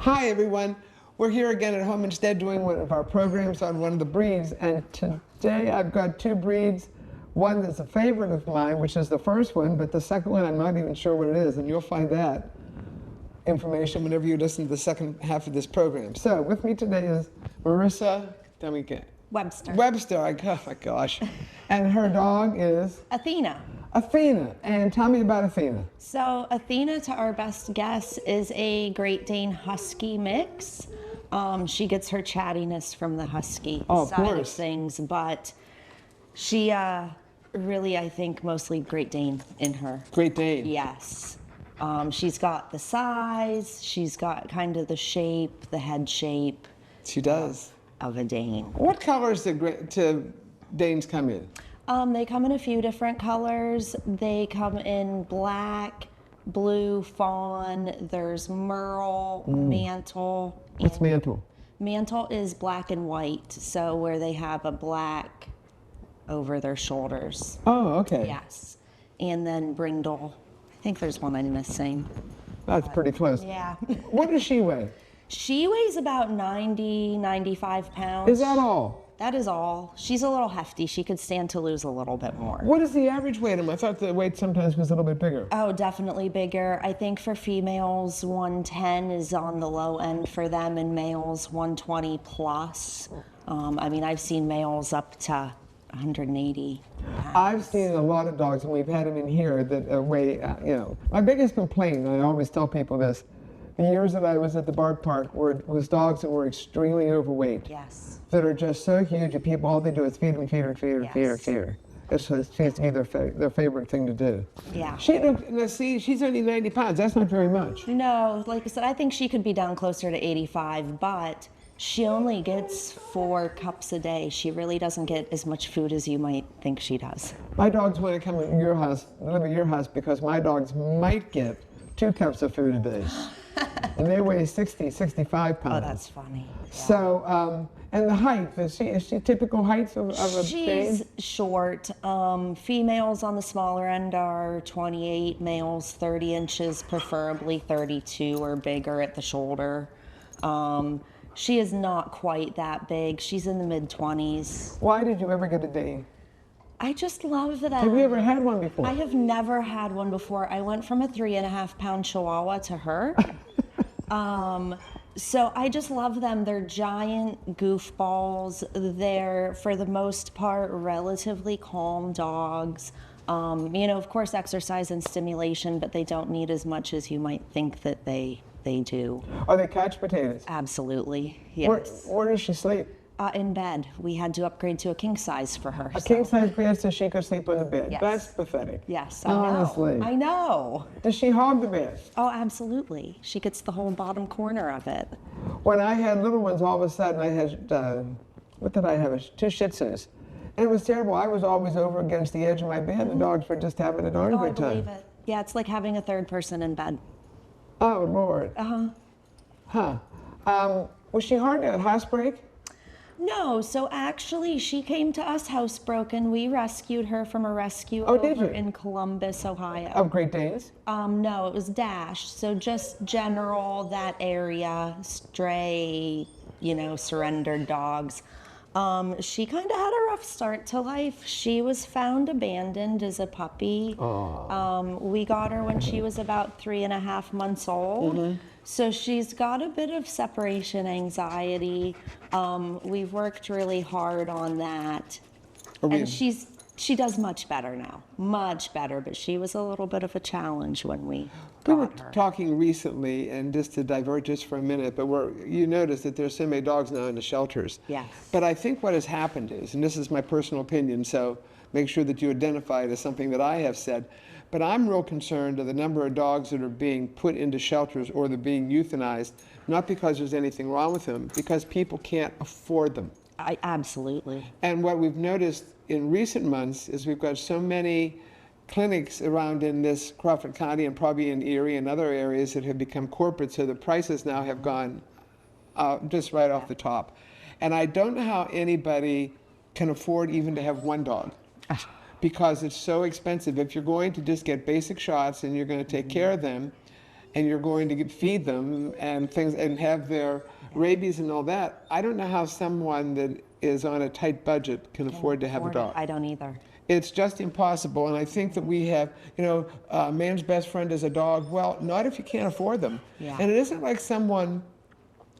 Hi everyone, we're here again at Home Instead doing one of our programs on one of the breeds, and today I've got two breeds. One that's a favorite of mine, which is the first one, but the second one I'm not even sure what it is, and you'll find that information whenever you listen to the second half of this program. So with me today is Marissa, tell me again. Webster. Webster, oh my gosh. And her dog is? Athena. Athena, and tell me about Athena. So Athena, to our best guess, is a Great Dane-Husky mix. She gets her chattiness from the husky side of things, but she really, I think, mostly Great Dane in her. Great Dane. Yes. She's got the size, she's got kind of the shape, the head shape. She does. Of a Dane. What colors do Danes come in? They come in a few different colors. They come in black, blue, fawn. There's merle, mantle. What's mantle? Mantle is black and white, so where they have a black over their shoulders. Oh, okay. Yes. And then brindle. I think there's one I'm missing. That's pretty close. Yeah. What does she weigh? She weighs about 90, 95 pounds. Is that all? That is all. She's a little hefty. She could stand to lose a little bit more. What is the average weight of them? I thought the weight sometimes was a little bit bigger. Oh, definitely bigger. I think for females, 110 is on the low end for them, and males, 120 plus. I mean, I've seen males up to 180 pounds. I've seen a lot of dogs, and we've had them in here that weigh, my biggest complaint, and I always tell people this, the years that I was at the Bark Park was dogs that were extremely overweight. Yes. That are just so huge, and people, all they do is feed them, feed her, feed her, feed her, feed her. It seems to be their favorite thing to do. Yeah. She's only 90 pounds. That's not very much. No, like I said, I think she could be down closer to 85, but she only gets 4 cups a day. She really doesn't get as much food as you might think she does. My dogs want to come to your house, live at your house, because my dogs might get 2 cups of food a day. And they weigh 60, 65 pounds. Oh, that's funny. Yeah. So, and the height, is she typical height of a Dane? She's short. Females on the smaller end are 28, males 30 inches, preferably 32 or bigger at the shoulder. She is not quite that big. She's in the mid-20s. Why did you ever get a Dane? I just love that. Have you ever had one before? I have never had one before. I went from a 3.5-pound Chihuahua to her. So I just love them. They're giant goofballs. They're, for the most part, relatively calm dogs. Of course, exercise and stimulation, but they don't need as much as you might think that they do. Are they couch potatoes? Absolutely, yes. Where does she sleep? In bed. We had to upgrade to a king size for her. A king size bed so she could sleep on the bed. Yes. That's pathetic. Yes, I know. Honestly. I know. Does she hog the bed? Oh, absolutely. She gets the whole bottom corner of it. When I had little ones, all of a sudden I had, what did I have? 2 Shih Tzus. And it was terrible. I was always over against the edge of my bed. The dogs were just having a darn good time. I believe it. Yeah, it's like having a third person in bed. Oh, Lord. Uh-huh. Huh. Was she hard at housebreak? No, so actually she came to us housebroken. We rescued her from a rescue did you? in Columbus, Ohio. Of Great Danes? No, it was Dash. So just general, that area, stray, surrendered dogs. She kind of had a rough start to life. She was found abandoned as a puppy. We got her when she was about 3.5 months old. Mm-hmm. So she's got a bit of separation anxiety. We've worked really hard on that. And she does much better now, much better, but she was a little bit of a challenge when we got her. We were talking recently, and just to divert just for a minute, but you notice that there's so many dogs now in the shelters. Yes. But I think what has happened is, and this is my personal opinion, so make sure that you identify it as something that I have said, but I'm real concerned of the number of dogs that are being put into shelters or they're being euthanized, not because there's anything wrong with them, because people can't afford them. Absolutely. And what we've noticed in recent months is we've got so many clinics around in this Crawford County and probably in Erie and other areas that have become corporate, so the prices now have gone just right off the top. And I don't know how anybody can afford even to have 1 dog. Because it's so expensive. If you're going to just get basic shots and you're going to take care of them, and you're going to feed them and things and have their rabies and all that. I don't know how someone that is on a tight budget can afford to have a dog. I don't either. It's just impossible, and I think that we have, man's best friend is a dog. Well, not if you can't afford them. Yeah. And it isn't like someone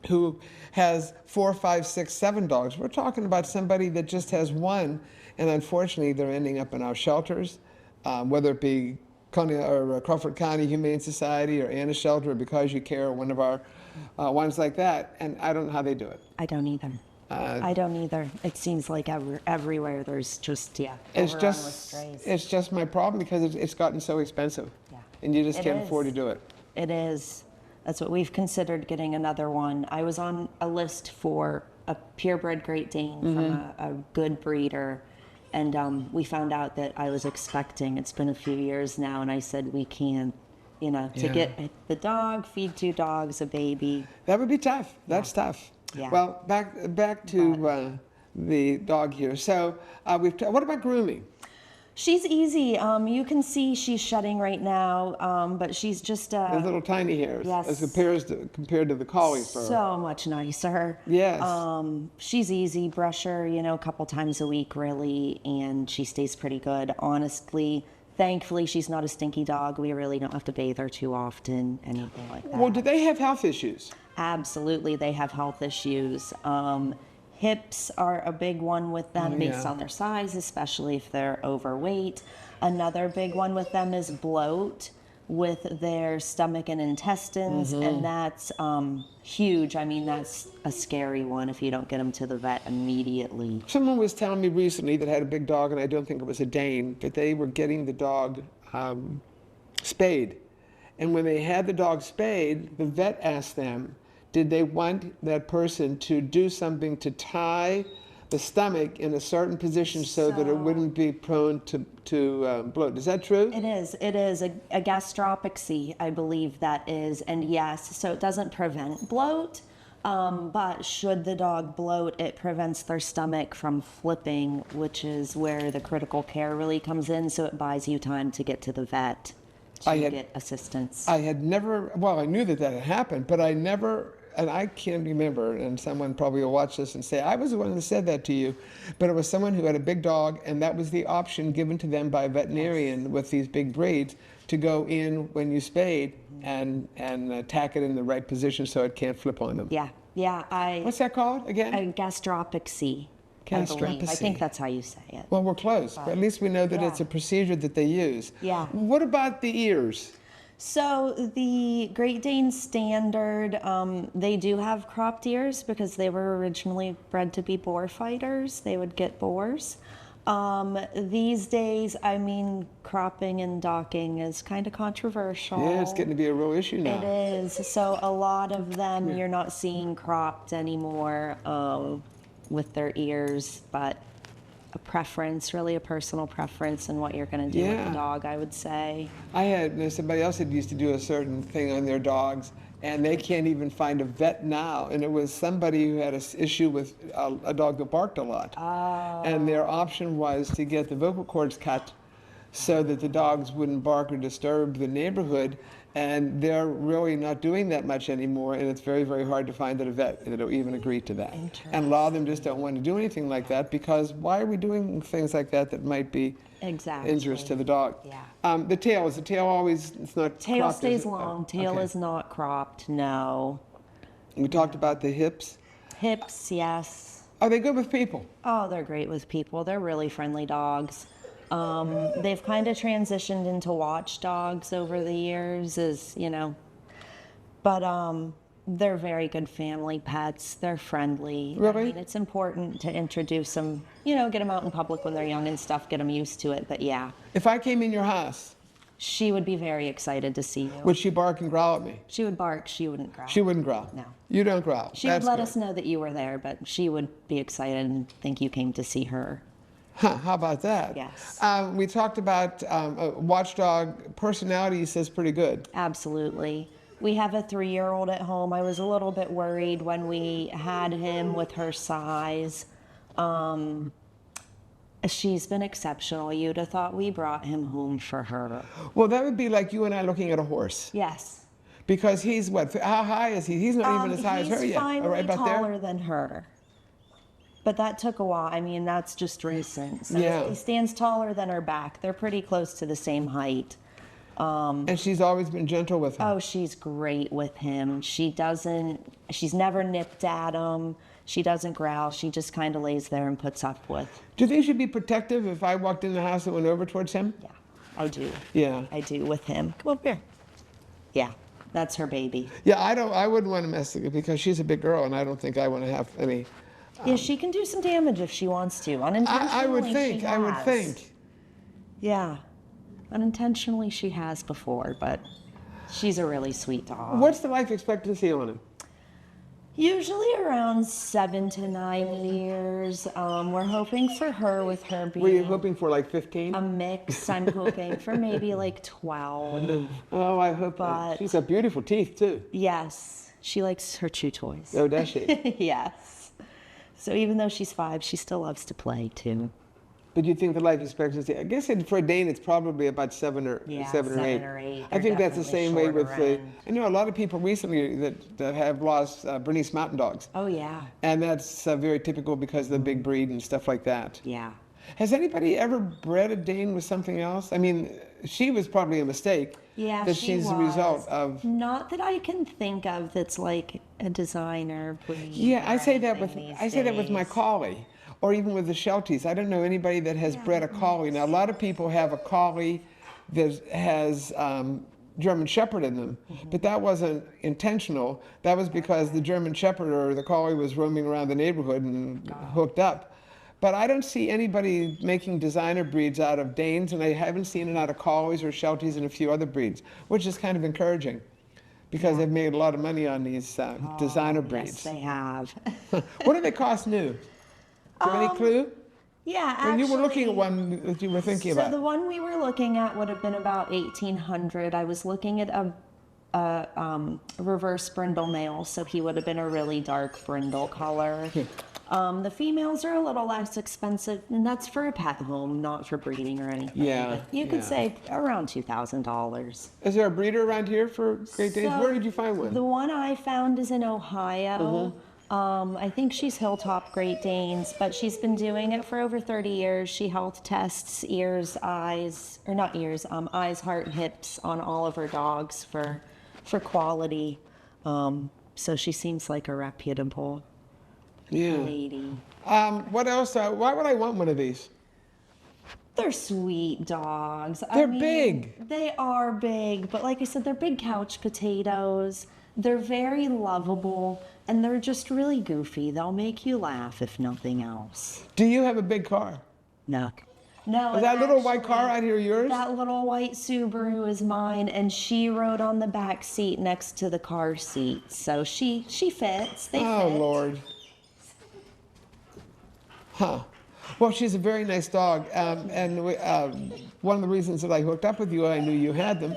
who has 4, 5, 6, 7 dogs. We're talking about somebody that just has one, and unfortunately, they're ending up in our shelters, whether it be Crawford County Humane Society or Anna Shelter or Because You Care or one of our ones like that, and I don't know how they do it. I don't either. I don't either. It seems like everywhere there's just, It's overrun with strays. it's just my problem because it's gotten so expensive, and you just It can't is. afford to do it. It is. That's what we've considered, getting another one. I was on a list for a purebred Great Dane from a good breeder, and we found out that I was expecting. It's been a few years now, and I said we can't, to get the dog, feed 2 dogs, a baby. That would be tough. That's tough. Yeah. Well, back to the dog here. So what about grooming? She's easy. You can see she's shedding right now, but she's just Those little tiny hairs, yes. as compared to the collie fur. So much nicer. Yes. She's easy. Brush her, a couple times a week, really, and she stays pretty good. Honestly, thankfully, she's not a stinky dog. We really don't have to bathe her too often, anything like that. Well, do they have health issues? Absolutely, they have health issues. Hips are a big one with them based on their size, especially if they're overweight. Another big one with them is bloat with their stomach and intestines, and that's huge. I mean, that's a scary one if you don't get them to the vet immediately. Someone was telling me recently that had a big dog, and I don't think it was a Dane, but they were getting the dog spayed. And when they had the dog spayed, the vet asked them, did they want that person to do something to tie the stomach in a certain position so that it wouldn't be prone to bloat? Is that true? It is. It is a gastropexy, I believe that is. And yes, so it doesn't prevent bloat, but should the dog bloat, it prevents their stomach from flipping, which is where the critical care really comes in. So it buys you time to get to the vet to get assistance. I had never, well, I knew that had happened, but I never, and I can't remember, and someone probably will watch this and say, I was the one that said that to you, but it was someone who had a big dog, and that was the option given to them by a veterinarian with these big breeds to go in when you spayed and tack it in the right position so it can't flip on them. Yeah. What's that called again? A gastropexy. Gastropexy. I think that's how you say it. Well, we're close, but at least we know that it's a procedure that they use. Yeah. What about the ears? So the Great Dane standard, they do have cropped ears because they were originally bred to be boar fighters. They would get boars. These days, I mean, cropping and docking is kind of controversial. Yeah, it's getting to be a real issue now. It is. So a lot of them you're not seeing cropped anymore with their ears, but a preference, really a personal preference in what you're going to do with the dog, I would say. I had somebody else that used to do a certain thing on their dogs, and they can't even find a vet now. And it was somebody who had an issue with a dog that barked a lot. Oh. And their option was to get the vocal cords cut so that the dogs wouldn't bark or disturb the neighborhood. And they're really not doing that much anymore, and it's very, very hard to find that a vet that'll even agree to that. And a lot of them just don't want to do anything like that because why are we doing things like that might be injurious to the dog? Yeah. The tail, is the tail always, it's not Tail cropped, stays is it? long. Tail is not cropped, no. We talked about the hips. Hips, yes. Are they good with people? Oh, they're great with people. They're really friendly dogs. They've kind of transitioned into watchdogs over the years, but they're very good family pets. They're friendly. Really? I mean, it's important to introduce them, get them out in public when they're young and stuff, get them used to it, but yeah. If I came in your house, She would be very excited to see you. would she bark and growl at me? She would bark, she wouldn't growl. She wouldn't growl? No. You don't growl? She would let us know that you were there, but she would be excited and think you came to see her. Huh, how about that? Yes. We talked about watchdog personality says pretty good. Absolutely. We have a 3-year-old at home. I was a little bit worried when we had him with her size. She's been exceptional. You'd have thought we brought him home for her. Well, that would be like you and I looking at a horse. Yes. Because he's what? How high is he? He's not even as high as her He's yet. finally Right about taller there? than her. But that took a while. I mean, that's just recent. So Yeah. he stands taller than her back. They're pretty close to the same height. And she's always been gentle with him. Oh, she's great with him. She's never nipped at him. She doesn't growl. She just kind of lays there and puts up with. Do you think she'd be protective if I walked in the house and went over towards him? Yeah, I do. Yeah. I do with him. Come up here. Yeah, that's her baby. Yeah, I wouldn't want to mess with it because she's a big girl and I don't think I want to have any. Yeah, she can do some damage if she wants to. Unintentionally, I would think. she I would has. think. Yeah, unintentionally she has before, but she's a really sweet dog. What's the life expectancy on him? Usually around 7 to 9 years. We're hoping for her with her being Were you hoping for like 15? a mix. I'm hoping for maybe like 12. Oh, I hope. But- She's got beautiful teeth too. Yes, she likes her chew toys. Oh, does she? Yes. So even though she's 5, she still loves to play too. But you think the life expectancy? I guess for a Dane, it's probably about 7 or Yeah, 7 or 8. 7 or 8. I They're think that's the definitely same way with shorter the. end. I know a lot of people recently that have lost Bernese Mountain Dogs, Oh yeah, and that's very typical because of the big breed and stuff like that. yeah. Has anybody ever bred a Dane with something else? I mean, she was probably a mistake. Yeah, that she she's the result of. Not that I can think of that's like a designer breed. Yeah, I or say that with anything my these days. collie, or even with the Shelties. I don't know anybody that has bred a collie. Now, a lot of people have a collie that has German Shepherd in them, but that wasn't intentional. That was because the German Shepherd or the collie was roaming around the neighborhood and hooked up. But I don't see anybody making designer breeds out of Danes, and I haven't seen it out of collies or Shelties and a few other breeds, which is kind of encouraging because they've made a lot of money on these designer breeds. Yes, they have. What do they cost new? Do you have any clue? Yeah, actually. When you were looking at one that you were thinking So about. the one we were looking at would have been about 1,800. I was looking at a reverse brindle male, so he would have been a really dark brindle color. The females are a little less expensive, and that's for a pet home, not for breeding or anything. Yeah, But you could yeah. say around $2,000. Is there a breeder around here for Great Danes? So Where did you find one? The one I found is in Ohio. I think she's Hilltop Great Danes, but she's been doing it for over 30 years. She health tests ears, eyes, or not ears, eyes, heart, and hips on all of her dogs for quality. So she seems like a reputable Yeah. lady. What else? Why would I want one of these? They're sweet dogs. They're big. They are big, but like I said, they're big couch potatoes. They're very lovable, and they're just really goofy. They'll make you laugh, if nothing else. Do you have a big car? No. Is that little white car out here yours? That little white Subaru is mine, and she rode on the back seat next to the car seat. So she fits. They Oh, fit. Lord. Huh. Well, she's a very nice dog. And one of the reasons that I hooked up with you, I knew you had them.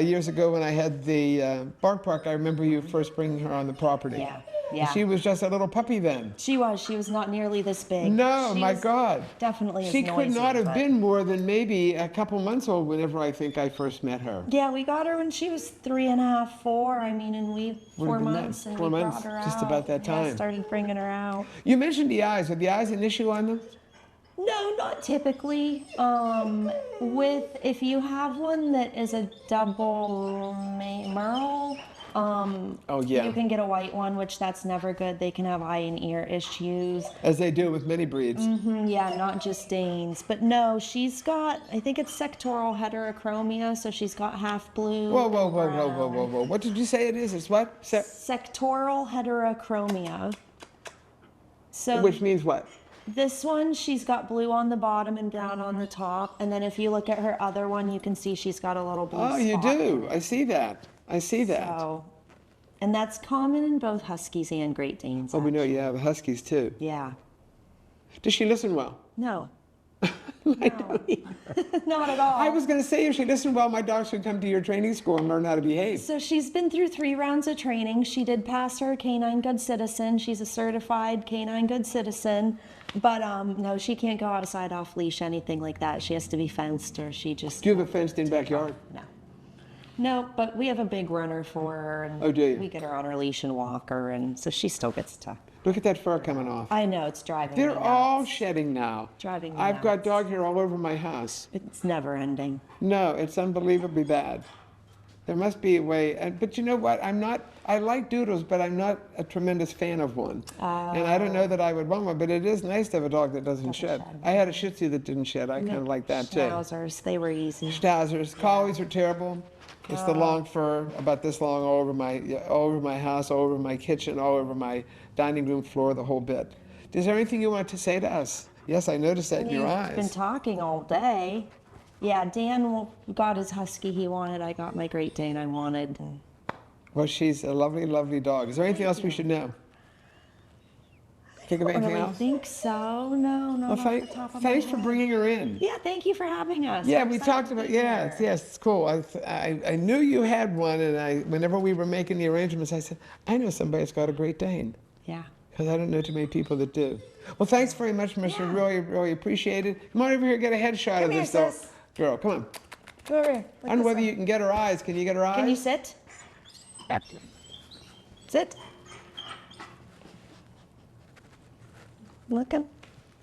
Years ago when I had the bark park, I remember you first bringing her on the property. Yeah, yeah. She was just a little puppy then. She was not nearly this big. No, She my was God. Definitely as She could noisy, not have but- been more than maybe a couple months old whenever I think I first met her. Yeah, we got her when she was 3.5, 4. I mean, and Would've 4 been that, months, and 4 we months, brought her just out. about that Yeah, time. started bringing her out. You mentioned the eyes. Are the eyes an issue on them? No, not typically. If you have one that is a double merle, Oh, yeah. you can get a white one, which that's never good. They can have eye and ear issues. As they do with many breeds. Yeah, not just Danes. But no, she's got, I think it's sectoral heterochromia, so she's got half blue. Whoa, whoa, and whoa, whoa, whoa, brown. whoa, whoa. What did you say it is? It's what? Sectoral heterochromia. So Which means what? this one, she's got blue on the bottom and brown on the top. And then if you look at her other one, you can see she's got a little blue Oh, you spot. do. I see that. I see that. So, and that's common in both Huskies and Great Danes. Oh, we know you have Huskies too. Yeah. Does she listen well? No. I don't either. Not at all. I was going to say if she listened well, my dog should come to your training school and learn how to behave. So she's been through 3 rounds of training. She did pass her Canine Good Citizen. She's a certified Canine Good Citizen. But no, she can't go outside off leash, anything like that. She has to be fenced, or she just... Do you have a fenced-in backyard? No. No, but we have a big runner for her, and Oh, do you? we get her on her leash and walk her, and so she still gets to. Look at that fur coming off. I know, it's driving me They're nuts. all shedding now. Driving me I've got nuts. dog hair all over my house. It's never ending. No, it's unbelievably bad. There must be a way. But you know what? I like doodles, but I'm not a tremendous fan of one. And I don't know that I would want one, but it is nice to have a dog that doesn't shed. I had a Shih Tzu that didn't shed. I kind of like that too. Schnauzers, they were easy. Schnauzers. Collies are terrible. It's the long fur, about this long, all over my house, all over my kitchen, all over my dining room floor, the whole bit. Is there anything you want to say to us? Yes, I noticed that in your eyes. We've been talking all day. Yeah, Dan got his husky he wanted. I got my Great Dane I wanted. Well, she's a lovely, lovely dog. Is there anything else we should know? Think of anything I else? think so. No, Well, not off the top of my thanks for head. bringing her in. Yeah, thank you for having us. Yeah, I'm we excited talked to about, be yes, here. yes, it's cool. I knew you had one, and whenever we were making the arrangements, I said, I know somebody that's got a Great Dane, Yeah. because I don't know too many people that do. Well, thanks very much, Mister. Really, really appreciate it. Come on over here, get a headshot of here, this little sis. girl. Come on. Go over here. I don't know whether you can get her eyes. Can you get her eyes? Can you sit? Sit. Looking.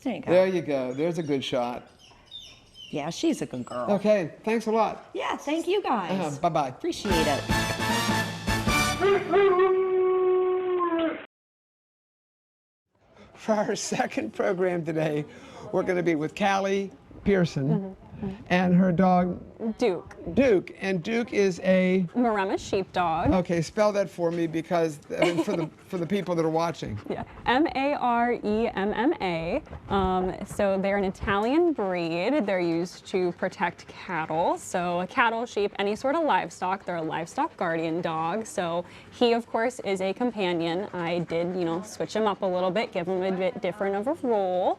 There you go. There you go. There's a good shot. Yeah, she's a good girl. Okay, thanks a lot. Yeah, thank you guys. Bye-bye. Appreciate it. For our second program today, we're going to be with Callie Pearson and her dog Duke. Duke. And Duke is a, Maremma Sheepdog. okay, spell that for me because for the people that are watching. Yeah. Maremma. So they're an Italian breed. They're used to protect cattle. So cattle, sheep, any sort of livestock. They're a livestock guardian dog. So he, of course, is a companion. I did, switch him up a little bit, give him a bit different of a role.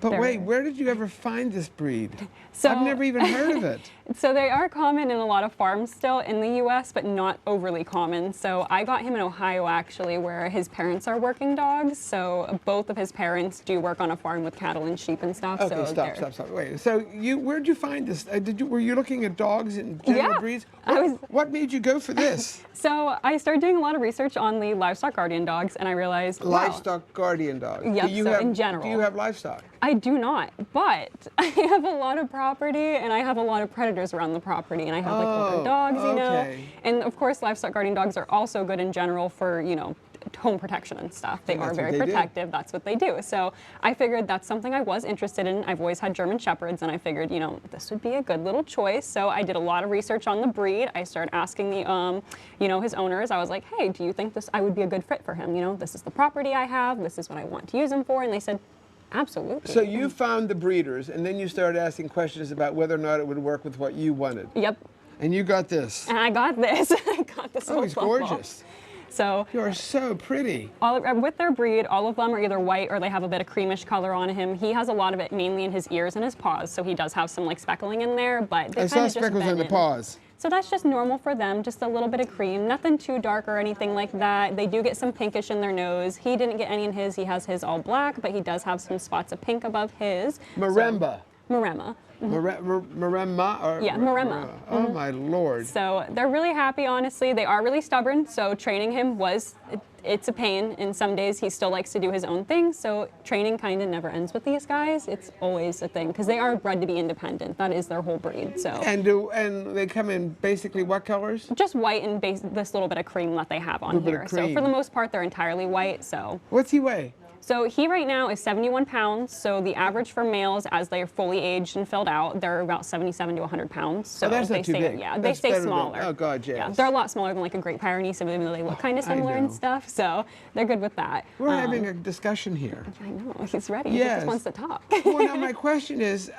But They're- wait, where did you ever find this breed? So- I've never even heard of it. So they are common in a lot of farms still in the U.S., but not overly common. So I got him in Ohio, actually, where his parents are working dogs. So both of his parents do work on a farm with cattle and sheep and stuff. Okay, so stop. Wait. So where'd you find this? Were you looking at dogs and general Yeah, breeds? I What made you go for this? So I started doing a lot of research on the livestock guardian dogs, and I realized, wow, Livestock guardian dog. Yep, Do you so have, in general. Do you have livestock? I do not, but I have a lot of property, and I have a lot of predators around the property, and I have like older dogs, okay. And of course, livestock guardian dogs are also good in general for, home protection and stuff. They And are that's what very they do. protective. That's what they do. So I figured that's something I was interested in. I've always had German Shepherds, and I figured, this would be a good little choice. So I did a lot of research on the breed. I started asking the, his owners. I was like, hey, do you think I would be a good fit for him? This is the property I have. This is what I want to use him for. And they said, absolutely. So you found the breeders, and then you started asking questions about whether or not it would work with what you wanted. Yep. And you got this. And I got this. I got this. Oh, whole he's bundle. gorgeous. So You are so pretty. with their breed, all of them are either white or they have a bit of creamish color on him. He has a lot of it mainly in his ears and his paws, so he does have some speckling in there, but they I kind saw of just speckles on bend the in. paws. So that's just normal for them, just a little bit of cream, nothing too dark or anything like that. They do get some pinkish in their nose. He didn't get any in his. He has his all black, but he does have some spots of pink above his. Maremma. Maremma. Maremma? Or, Yeah, Maremma. Oh, my Lord. So they're really happy, honestly. They are really stubborn, so training him it's a pain. And some days he still likes to do his own thing, so training kind of never ends with these guys. It's always a thing, because they are bred to be independent. That is their whole breed, so. And they come in basically what colors? Just white and this little bit of cream that they have on Little bit here. of So cream. for the most part, they're entirely white, so. What's he weigh? So he right now is 71 pounds. So the average for males, as they are fully aged and filled out, they're about 77 to 100 pounds. So that's not they too stay, big. yeah, they That's stay better than- smaller. oh, God, Yeah, yes. they're a lot smaller than like a Great Pyrenees, even though they look kind of similar and know. stuff. So they're good with that. We're having a discussion here. I know, he's ready. Yes. He just wants to talk. Well, now my question is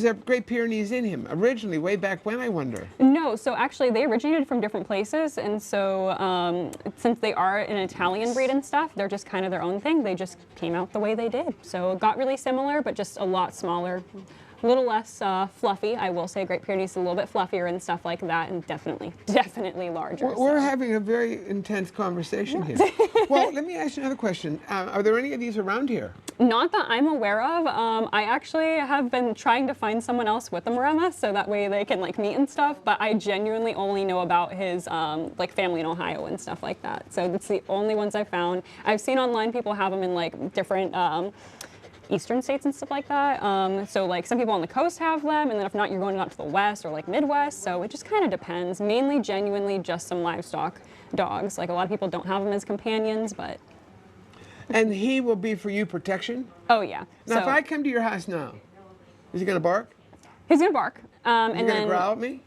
there Great Pyrenees in him? Originally, way back when, I wonder. No, so actually they originated from different places, and so since they are an Italian breed and stuff, they're just kind of their own thing. They just came out the way they did. So it got really similar, but just a lot smaller. a little less fluffy. I will say Great Pyrenees is a little bit fluffier and stuff like that, and definitely larger. We're having a very intense conversation here. Well, let me ask you another question. Are there any of these around here? Not that I'm aware of. I actually have been trying to find someone else with a Maremma, so that way they can like meet and stuff, but I genuinely only know about his like family in Ohio and stuff like that. So that's the only ones I found. I've seen online people have them in like different eastern states and stuff like that. So like some people on the coast have them, and then if not, you're going out to the west or like Midwest. So it just kind of depends. Mainly, genuinely, just some livestock dogs. Like a lot of people don't have them as companions, but. And he will be for you protection? Oh yeah. Now, so, if I come to your house now, is he going to bark? He's gonna bark. Is And he going to then growl at me?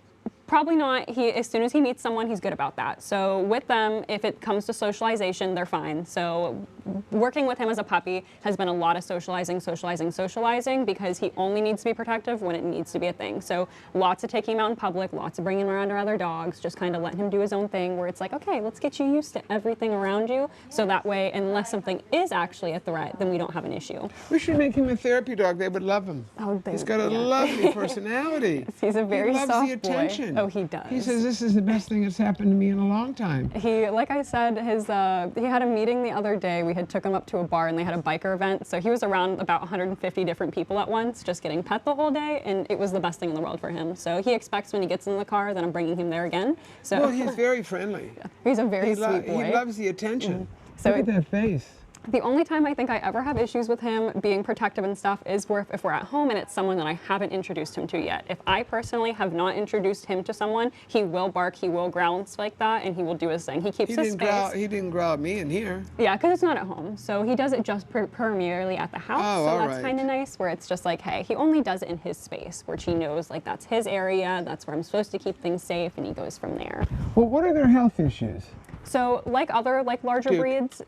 probably not. As soon as he meets someone, he's good about that. So with them, if it comes to socialization, they're fine. So working with him as a puppy has been a lot of socializing, because he only needs to be protective when it needs to be a thing. So lots of taking him out in public, lots of bringing him around to other dogs, just kind of letting him do his own thing, where it's like, okay, let's get you used to everything around you. So that way, unless something is actually a threat, then we don't have an issue. We should make him a therapy dog. They would love him. Oh, He's got a lovely personality. He's a very he loves soft the attention. boy. Oh, he does. He says, this is the best thing that's happened to me in a long time. He, like I said, he had a meeting the other day. We had took him up to a bar and they had a biker event. So he was around about 150 different people at once, just getting pet the whole day, and it was the best thing in the world for him. So he expects when he gets in the car that I'm bringing him there again. So Well, he's very friendly. he's a very sweet boy. He loves the attention. So Look at that face. The only time I think I ever have issues with him being protective and stuff is if we're at home and it's someone that I haven't introduced him to yet. If I personally have not introduced him to someone, he will bark, he will growl and stuff like that, and he will do his thing. He keeps his space. He didn't growl at me in here. Yeah, because it's not at home. So he does it just primarily at the house. Oh, so all that's right. kind of nice, where it's just like, hey, he only does it in his space, which he knows like that's his area, that's where I'm supposed to keep things safe, and he goes from there. Well, what are their health issues? So like other larger Duke. breeds,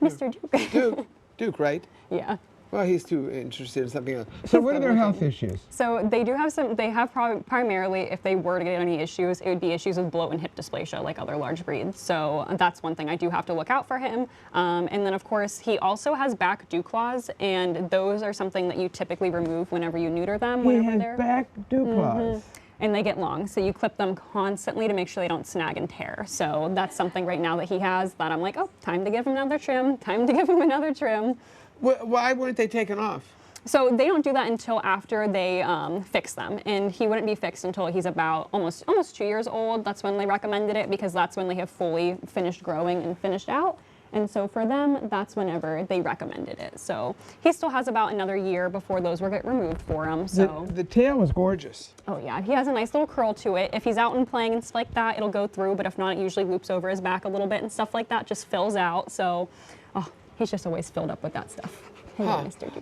Mr. Duke. Duke, right? Yeah. Well, he's too interested in something else. So what are their health issues? So they do have some, they have primarily, if they were to get any issues, it would be issues with bloat and hip dysplasia like other large breeds. So that's one thing I do have to look out for him. And then of course, he also has back dew claws, and those are something that you typically remove whenever you neuter them. He has back dew claws. And they get long, so you clip them constantly to make sure they don't snag and tear. So that's something right now that he has that I'm like, oh, time to give him another trim, time to give him another trim. Why weren't they taken off? So they don't do that until after they fix them, and he wouldn't be fixed until he's about almost 2 years old. That's when they recommended it, because that's when they have fully finished growing and finished out. And so for them, that's whenever they recommended it. So he still has about another year before those will get removed for him. So The tail is gorgeous. oh yeah, he has a nice little curl to it. If he's out and playing and stuff like that, it'll go through, but if not, it usually loops over his back a little bit and stuff like that, just fills out. So, oh, he's just always filled up with that stuff.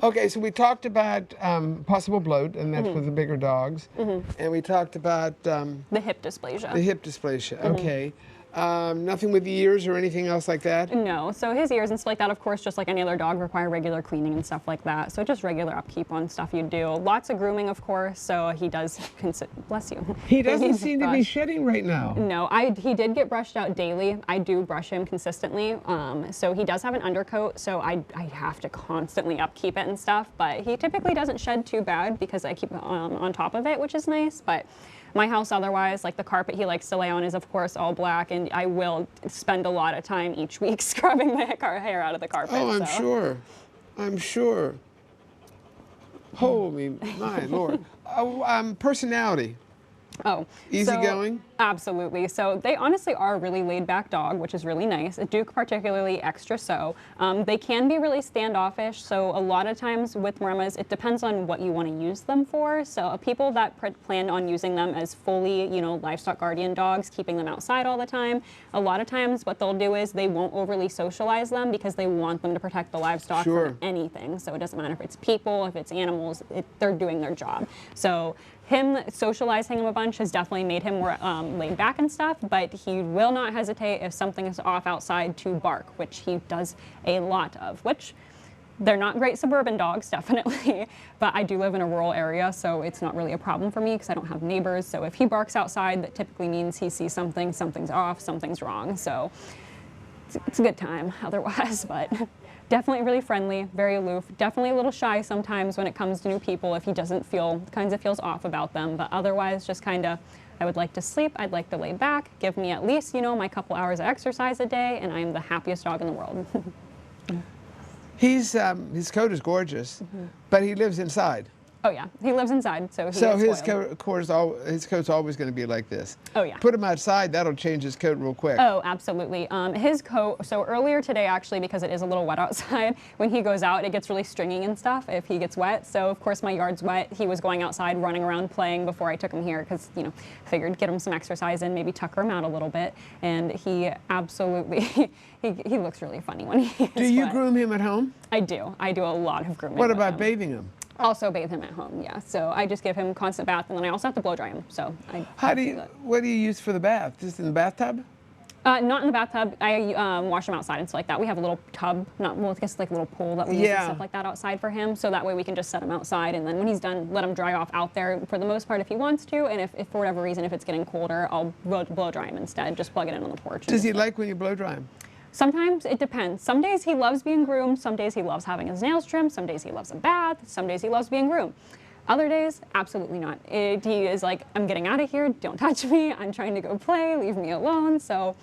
Okay, so we talked about possible bloat, and that's with the bigger dogs. And we talked about The hip dysplasia. the hip dysplasia. Okay. Nothing with the ears or anything else like that? No, so his ears and stuff like that, of course, just like any other dog, require regular cleaning and stuff like that. So just regular upkeep on stuff you do. Lots of grooming, of course, so he does, bless you. He doesn't seem to be shedding right now. No, he did get brushed out daily. I do brush him consistently. So he does have an undercoat, so I have to constantly upkeep it and stuff, but he typically doesn't shed too bad because I keep on top of it, which is nice. But my house otherwise, like the carpet he likes to lay on is of course all black, and I will spend a lot of time each week scrubbing the hair out of the carpet. Oh, I'm sure. I'm sure. Holy, my Lord. Personality. Oh, easygoing? Absolutely. So they honestly are a really laid back dog, which is really nice. A Duke particularly extra so. They can be really standoffish. So a lot of times with Maremmas, it depends on what you want to use them for. So people that plan on using them as fully, livestock guardian dogs, keeping them outside all the time, a lot of times what they'll do is they won't overly socialize them because they want them to protect the livestock from anything. So it doesn't matter if it's people, if it's animals, they're doing their job. So him socializing him a bunch has definitely made him more laid back and stuff, but he will not hesitate if something is off outside to bark, which he does a lot of, which they're not great suburban dogs, definitely, but I do live in a rural area, so it's not really a problem for me because I don't have neighbors. So if he barks outside, that typically means he sees something's off, something's wrong. So it's a good time otherwise, but Definitely really friendly, very aloof, definitely a little shy sometimes when it comes to new people if he doesn't feel, kinds of feels off about them, but otherwise just kind of, I would like to sleep, I'd like to lay back, give me at least, you know, my couple hours of exercise a day, and I am the happiest dog in the world. His coat is gorgeous, but he lives inside. Oh yeah, he lives inside, so he So is his spoiled. his coat's always going to be like this. Oh yeah. Put him outside, that'll change his coat real quick. Oh, absolutely. His coat, so earlier today actually, because it is a little wet outside, when he goes out it gets really stringy and stuff if he gets wet. So of course my yard's wet. He was going outside running around playing before I took him here because, you know, figured get him some exercise in, maybe tucker him out a little bit. And he absolutely, he looks really funny when he is Do you wet. groom him at home? I do. I do a lot of grooming. What with about him. bathing him? Also bathe him at home, yeah. So I just give him constant bath, and then I also have to blow dry him. So What do you use for the bath? Just in the bathtub? Not in the bathtub. I wash him outside and stuff like that. We have a little tub, I guess like a little pool that we use and stuff like that outside for him. So that way we can just set him outside, and then when he's done, let him dry off out there for the most part if he wants to. And if for whatever reason, if it's getting colder, I'll blow dry him instead. Just plug it in on the porch. Does he like when you blow dry him? Sometimes it depends. Some days he loves being groomed. Some days he loves having his nails trimmed. Some days he loves a bath. Some days he loves being groomed. Other days, absolutely not. He is like, I'm getting out of here. Don't touch me. I'm trying to go play. Leave me alone. So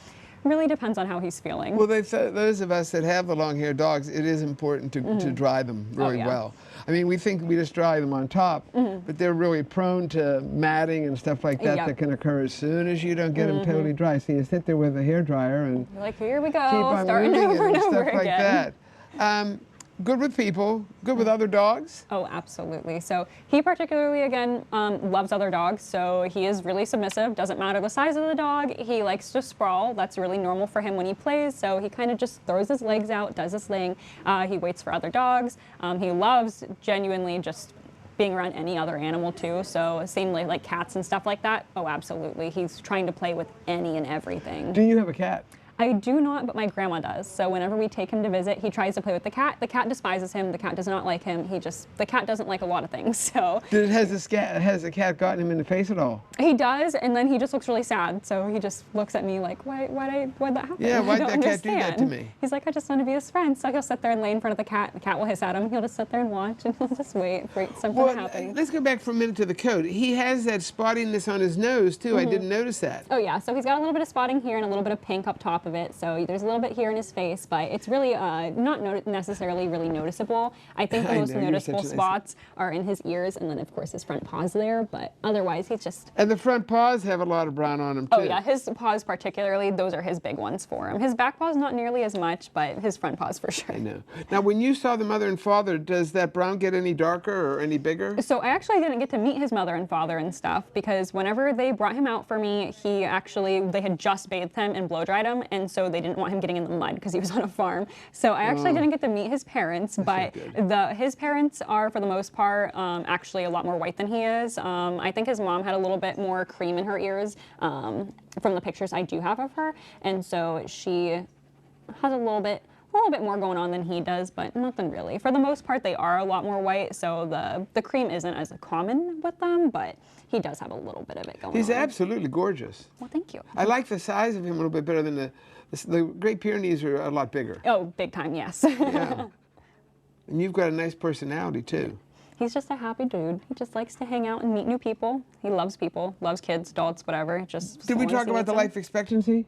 it really depends on how he's feeling. Well, those of us that have the long-haired dogs, it is important to dry them really well. I mean, we think we just dry them on top, but they're really prone to matting and stuff like that that can occur as soon as you don't get them totally dry. So you sit there with a hairdryer and You're like, here we go, keep on starting moving over it and and over stuff like again. that. Good with people, good with other dogs. Oh, absolutely. So he particularly, again, loves other dogs. So he is really submissive. Doesn't matter the size of the dog. He likes to sprawl. That's really normal for him when he plays. So he kind of just throws his legs out, does his thing. He waits for other dogs. He loves genuinely just being around any other animal too. So same like cats and stuff like that. Oh, absolutely. He's trying to play with any and everything. Do you have a cat? I do not, but my grandma does. So whenever we take him to visit, he tries to play with the cat. The cat despises him. The cat does not like him. The cat doesn't like a lot of things. So Has the cat gotten him in the face at all? he does, and then he just looks really sad. So he just looks at me like, why'd that happen? Yeah, I why'd don't that cat do that to understand." me? He's like, I just want to be his friend. So he'll sit there and lay in front of the cat. The cat will hiss at him. He'll just sit there and watch, and he'll just wait for something to happen. Let's go back for a minute to the coat. He has that spottiness on his nose too. I didn't notice that. Oh yeah, so he's got a little bit of spotting here and a little bit of pink up top of it. So there's a little bit here in his face, but it's really not necessarily really noticeable. I think the I most know, you're noticeable such a nice- spots are in his ears and then of course his front paws there, but otherwise he's just... And the front paws have a lot of brown on them too. Oh yeah, his paws particularly, those are his big ones for him. His back paws not nearly as much, but his front paws for sure. I know. Now, when you saw the mother and father, does that brown get any darker or any bigger? So I actually didn't get to meet his mother and father and stuff because whenever they brought him out for me, they had just bathed him and blow dried him, and so they didn't want him getting in the mud because he was on a farm. So I actually didn't get to meet his parents, but his parents are for the most part actually a lot more white than he is. I think his mom had a little bit more cream in her ears from the pictures I do have of her, and so she has a little bit more going on than he does, but nothing really. For the most part, they are a lot more white, so the cream isn't as common with them, but he does have a little bit of it going on. He's absolutely gorgeous. Well, thank you. I like the size of him a little bit better than the Great Pyrenees are a lot bigger. Oh, big time, yes. Yeah. And you've got a nice personality too. He's just a happy dude. He just likes to hang out and meet new people. He loves people, loves kids, adults, whatever. Did we talk about the life expectancy?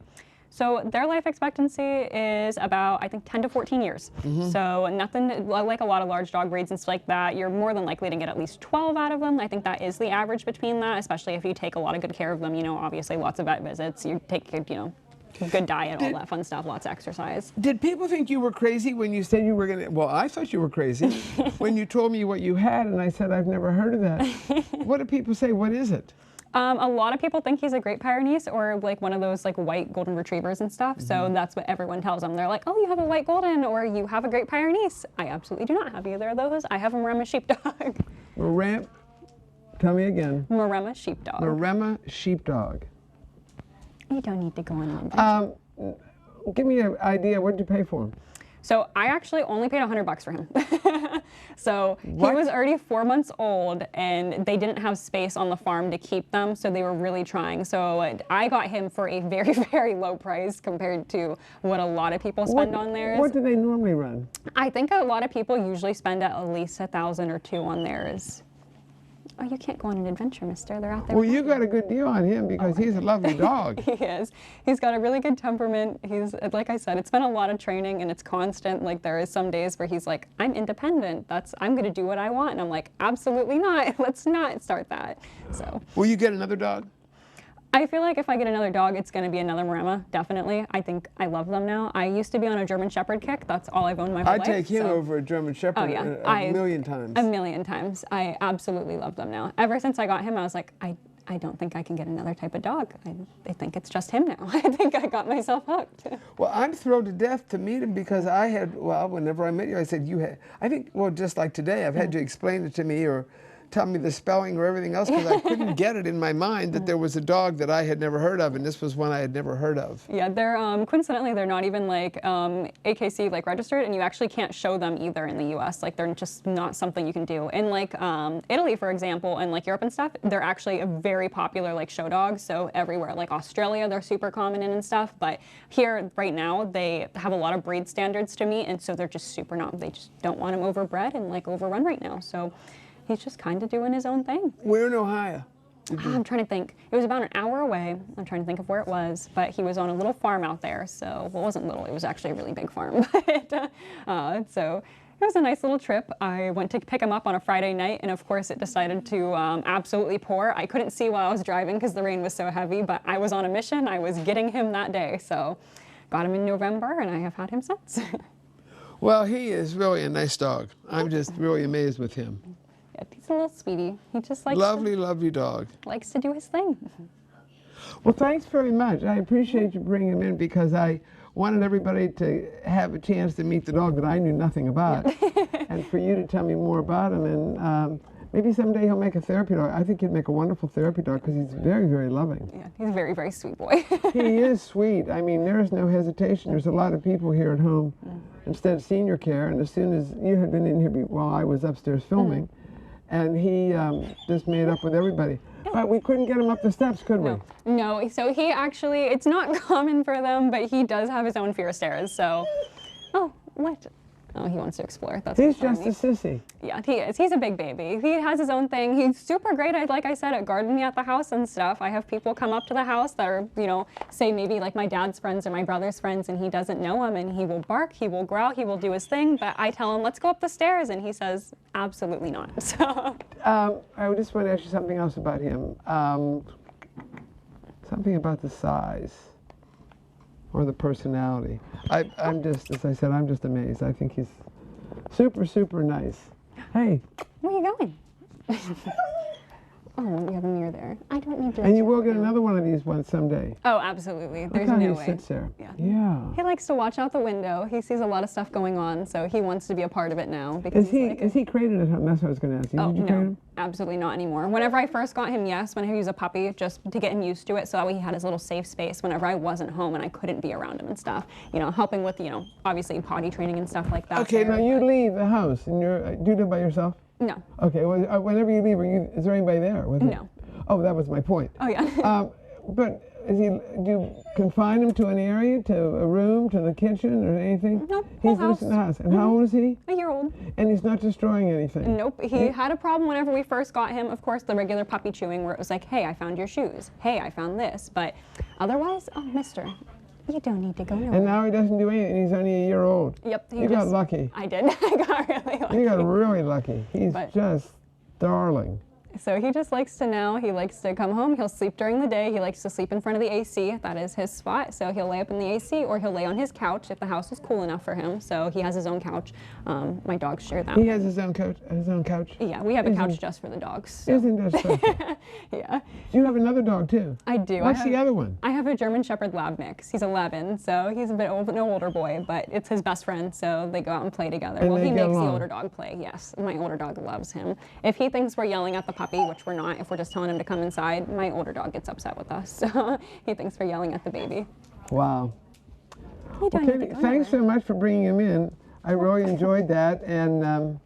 So their life expectancy is about, I think, 10 to 14 years. So nothing like a lot of large dog breeds and stuff like that. You're more than likely to get at least 12 out of them. I think that is the average between that, especially if you take a lot of good care of them. You know, obviously lots of vet visits. You take, good diet, all that fun stuff, lots of exercise. Did people think you were crazy when you said you were going to, well, I thought you were crazy when you told me what you had, and I said, I've never heard of that. What do people say? What is it? A lot of people think he's a Great Pyrenees or like one of those like white golden retrievers and stuff. So that's what everyone tells them. They're like, oh, you have a white golden or you have a Great Pyrenees. I absolutely do not have either of those. I have a Maremma Sheepdog. Tell me again. Maremma Sheepdog. Maremma Sheepdog. You don't need to go on. Give me an idea. What did you pay for him? So I actually only paid $100 for him. So What? he was already 4 months old and they didn't have space on the farm to keep them. So they were really trying. So I got him for a very, very low price compared to what a lot of people spend on theirs. What do they normally run? I think a lot of people usually spend at least $1,000 or $2,000 on theirs. Oh, you can't go on an adventure, mister. They're out there. Well, you got a good deal on him because he's a lovely dog. He is. He's got a really good temperament. He's, like I said, it's been a lot of training and it's constant. Like there is some days where he's like, I'm independent. I'm going to do what I want. And I'm like, absolutely not. Let's not start that. So. Will you get another dog? I feel like if I get another dog, it's going to be another Maremma, definitely. I think I love them now. I used to be on a German Shepherd kick. That's all I've owned my whole life. I'd take him over a German Shepherd a million times. A million times. I absolutely love them now. Ever since I got him, I was like, I don't think I can get another type of dog. I think it's just him now. I think I got myself hooked. Well, I'm thrilled to death to meet him because whenever I met you, I said, just like today, I've had you explain it to me or tell me the spelling or everything else because I couldn't get it in my mind that there was a dog that I had never heard of, and this was one I had never heard of. Yeah, they're coincidentally they're not even like AKC like registered, and you actually can't show them either in the U.S. Like they're just not something you can do. In like Italy, for example, and like Europe and stuff, they're actually a very popular like show dog. So everywhere, like Australia, they're super common in and stuff. But here right now, they have a lot of breed standards to meet, and so they're just super not. They just don't want him overbred and like overrun right now. So. He's just kind of doing his own thing. Where in Ohio? I'm trying to think. It was about an hour away. I'm trying to think of where it was, but he was on a little farm out there. So, well, it wasn't little. It was actually a really big farm. So it was a nice little trip. I went to pick him up on a Friday night, and of course, it decided to absolutely pour. I couldn't see while I was driving because the rain was so heavy, but I was on a mission. I was getting him that day. So got him in November, and I have had him since. Well, he is really a nice dog. I'm just really amazed with him. He's a little sweetie. He just likes lovely dog. Likes to do his thing. Well, thanks very much. I appreciate you bringing him in because I wanted everybody to have a chance to meet the dog that I knew nothing about, and for you to tell me more about him. And maybe someday he'll make a therapy dog. I think he'd make a wonderful therapy dog because he's very, very loving. Yeah, he's a very, very sweet boy. He is sweet. I mean, there is no hesitation. There's a lot of people here at home instead of senior care, and as soon as you had been in here while I was upstairs filming. And he just made up with everybody. But we couldn't get him up the steps, could we? No, so he actually, it's not common for them, but he does have his own fear of stairs, so. Oh, what? Oh, he wants to explore. That's He's just a sissy. Yeah, he is. He's a big baby. He has his own thing. He's super great at, like I said, at guarding me at the house and stuff. I have people come up to the house that are, say maybe like my dad's friends or my brother's friends, and he doesn't know him, and he will bark, he will growl, he will do his thing, but I tell him, let's go up the stairs, and he says, absolutely not. So. I just want to ask you something else about him. Something about the size. Or the personality. I'm just, as I said, I'm just amazed. I think he's super, super nice. Hey. Where are you going? Oh, we have a mirror there. I don't need to. And you will get another one of these ones someday. Oh, absolutely. There's Look how no he way. sits there. Yeah. He likes to watch out the window. He sees a lot of stuff going on, so he wants to be a part of it now. Because is he crated at home? That's what I was going to ask you. Oh, Did you crate him? Absolutely not anymore. Whenever I first got him, yes. Whenever he was a puppy, just to get him used to it, so that way he had his little safe space whenever I wasn't home and I couldn't be around him and stuff. Helping with, obviously potty training and stuff like that. Okay, now you leave the house, and do you live by yourself? No. Okay, well, whenever you leave, is there anybody there with you? No. Oh, that was my point. Oh, yeah. But do you confine him to an area, to a room, to the kitchen, or anything? Nope, He's whole loose in the house. And how old is he? A year old. And he's not destroying anything? Nope. He had a problem whenever we first got him. Of course, the regular puppy chewing where it was like, hey, I found your shoes. Hey, I found this. But otherwise, oh, mister, you don't need to go nowhere. And now he doesn't do anything. He's only a year old. Yep. You got lucky. I did. I got really lucky. You got really lucky. He's just darling. So he just likes to come home, he'll sleep during the day, he likes to sleep in front of the AC, that is his spot, so he'll lay up in the AC or he'll lay on his couch if the house is cool enough for him, so he has his own couch. My dogs share that. He has his own couch? Yeah, we have a couch just for the dogs. So. Isn't that something? Yeah. You have another dog too? I do. What's the other one? I have a German Shepherd Lab mix. He's 11, so he's a bit old, no older boy, but it's his best friend, so they go out and play together. And well, he makes along. the older dog play, yes. My older dog loves him. If he thinks we're yelling at the puppy, which we're not, if we're just telling him to come inside, my older dog gets upset with us. So he thinks we're yelling at the baby. Wow. You don't need to go Thanks so anywhere. much for bringing him in. I really enjoyed that, and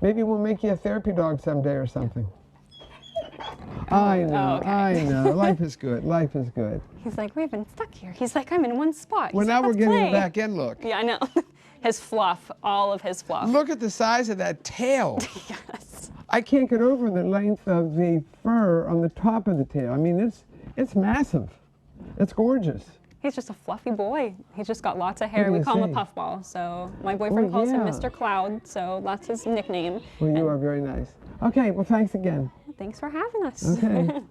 maybe we'll make you a therapy dog someday or something. I know, okay. I know. Life is good. Life is good. He's like, we've been stuck here. He's like, I'm in one spot. Well, He's now like, we're "Let's getting play." the back end look. Yeah, I know. His fluff, all of his fluff. Look at the size of that tail. Yes. I can't get over the length of the fur on the top of the tail. I mean, it's massive. It's gorgeous. He's just a fluffy boy. He's just got lots of hair. do We you call him say? a puffball. So my boyfriend calls him yeah. Mr. Cloud. So that's his nickname. Well, you are very nice. Okay, well, thanks again. Thanks for having us. Okay.